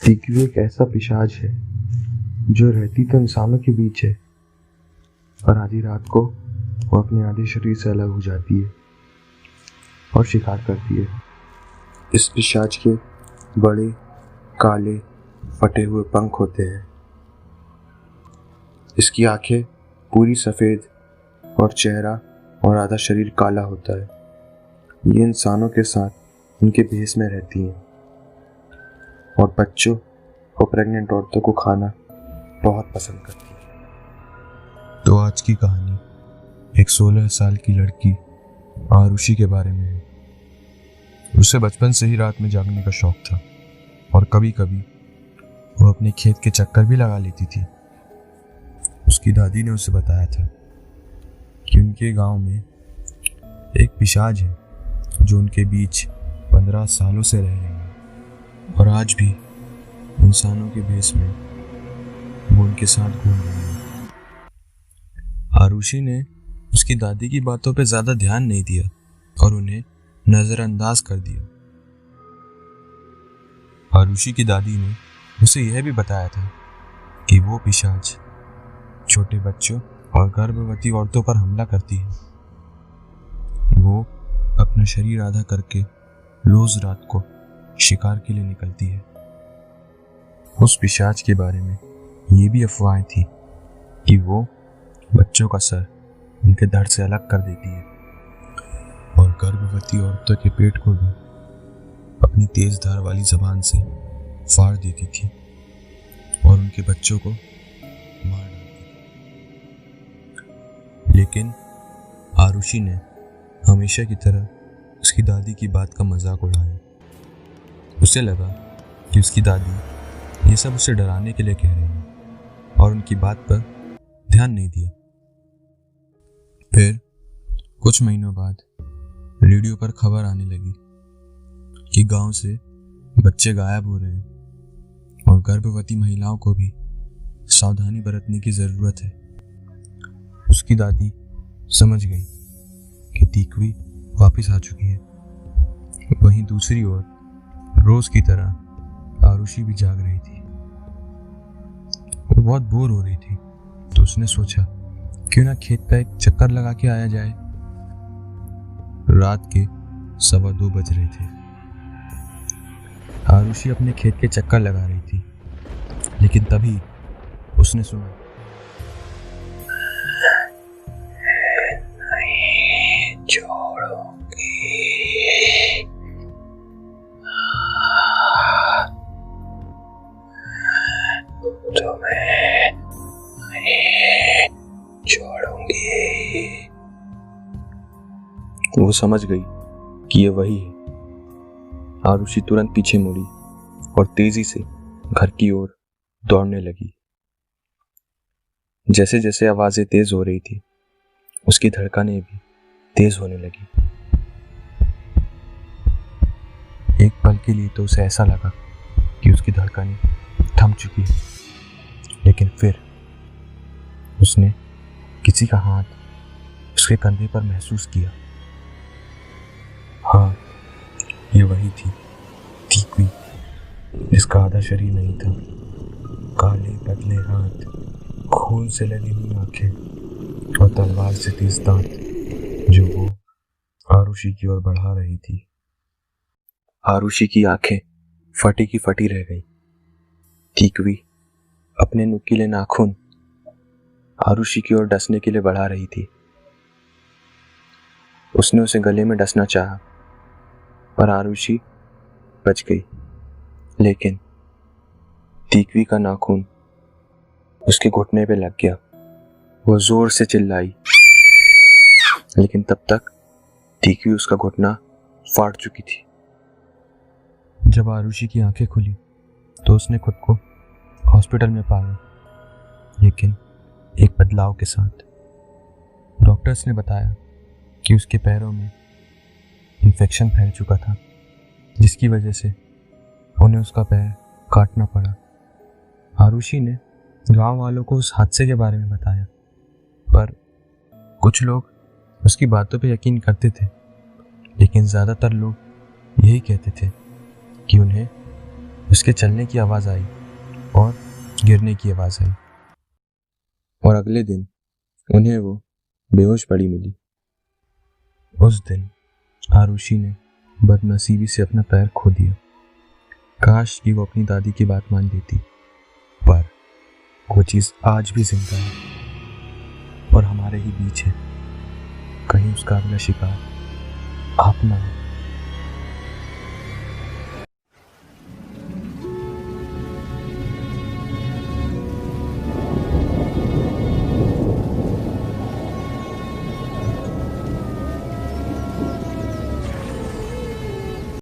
TQ एक ऐसा पिशाच है जो रहती तो इंसानों के बीच है, और आधी रात को वो अपने आधे शरीर से अलग हो जाती है और शिकार करती है। इस पिशाच के बड़े काले फटे हुए पंख होते हैं। इसकी आंखें पूरी सफ़ेद और चेहरा और आधा शरीर काला होता है। ये इंसानों के साथ उनके भेष में रहती हैं और बच्चों और प्रेग्नेंट औरतों को खाना बहुत पसंद करती है। तो आज की कहानी एक 16 साल की लड़की आरुषि के बारे में है। उसे बचपन से ही रात में जागने का शौक था और कभी कभी वो अपने खेत के चक्कर भी लगा लेती थी। उसकी दादी ने उसे बताया था कि उनके गांव में एक पिशाच है जो उनके बीच 15 सालों से रह रही है और आज भी इंसानों के भेष में वो उनके साथ घूम रही है। आरुषि ने उसकी दादी की बातों पे ज्यादा ध्यान नहीं दिया और उन्हें नजरअंदाज कर दिया। आरुषि की दादी ने उसे यह भी बताया था कि वो पिशाच छोटे बच्चों और गर्भवती औरतों पर हमला करती है। वो अपना शरीर आधा करके रोज रात को शिकार के लिए निकलती है। उस पिशाच के बारे में ये भी अफवाहें थी कि वो बच्चों का सर उनके धड़ से अलग कर देती है और गर्भवती औरतों के पेट को भी अपनी तेज धार वाली जबान से फाड़ देती थी और उनके बच्चों को मार डालती थी। लेकिन आरुषि ने हमेशा की तरह उसकी दादी की बात का मजाक उड़ाया। उसे लगा कि उसकी दादी ये सब उसे डराने के लिए कह रही है और उनकी बात पर ध्यान नहीं दिया। फिर कुछ महीनों बाद रेडियो पर खबर आने लगी कि गांव से बच्चे गायब हो रहे हैं और गर्भवती महिलाओं को भी सावधानी बरतने की जरूरत है। उसकी दादी समझ गई कि टीक्वी वापस आ चुकी है। वहीं दूसरी ओर रोज की तरह आरुषि भी जाग रही थी। वो बहुत बोर हो रही थी तो उसने सोचा क्यों ना खेत का एक चक्कर लगा के आया जाए। रात के 2:15 बज रहे थे। आरुषि अपने खेत के चक्कर लगा रही थी, लेकिन तभी उसने सुना नहीं छोड़ूंगी, तुम्हें नहीं छोड़ूंगी। वो समझ गई कि ये वही है। आरुषि तुरंत पीछे मुड़ी और तेजी से घर की ओर दौड़ने लगी। जैसे जैसे आवाजें तेज हो रही थी, उसकी धड़कनें भी तेज होने लगी। एक पल के लिए तो उसे ऐसा लगा कि उसकी धड़कनें थम चुकी है, लेकिन फिर उसने किसी का हाथ उसके कंधे पर महसूस किया। हाँ, ये वही थी टीक्वी, जिसका आधा शरीर नहीं था। काले पतले हाथ, खून से लगी हुई आंखें और तलवार से तेज दांत जो वो आरुषि की ओर बढ़ा रही थी। आरुषि की आंखें फटी की फटी रह गई। टीक्वी अपने नुकीले नाखून आरुषि की ओर डसने के लिए बढ़ा रही थी। उसने उसे गले में डसना चाहा पर आरुषि बच गई, लेकिन टीक्वी का नाखून उसके घुटने पे लग गया। वो जोर से चिल्लाई, लेकिन तब तक टीक्वी उसका घुटना फाड़ चुकी थी। जब आरुषि की आंखें खुली तो उसने खुद को हॉस्पिटल में पाया, लेकिन एक बदलाव के साथ। डॉक्टर्स ने बताया कि उसके पैरों में इन्फेक्शन फैल चुका था, जिसकी वजह से उन्हें उसका पैर काटना पड़ा। आरुषि ने गांव वालों को उस हादसे के बारे में बताया, पर कुछ लोग उसकी बातों पे यकीन करते थे, लेकिन ज़्यादातर लोग यही कहते थे कि उन्हें उसके चलने की आवाज़ आई और गिरने की आवाज़ आई। और अगले दिन उन्हें वो बेहोश पड़ी मिली। उस दिन आरुषि ने बदनसीबी से अपना पैर खो दिया। काश कि वो अपनी दादी की बात मान लेती, पर वो चीज़ आज भी जिंदा है और हमारे ही बीच है। कहीं उसका अगला शिकार आप ना हो।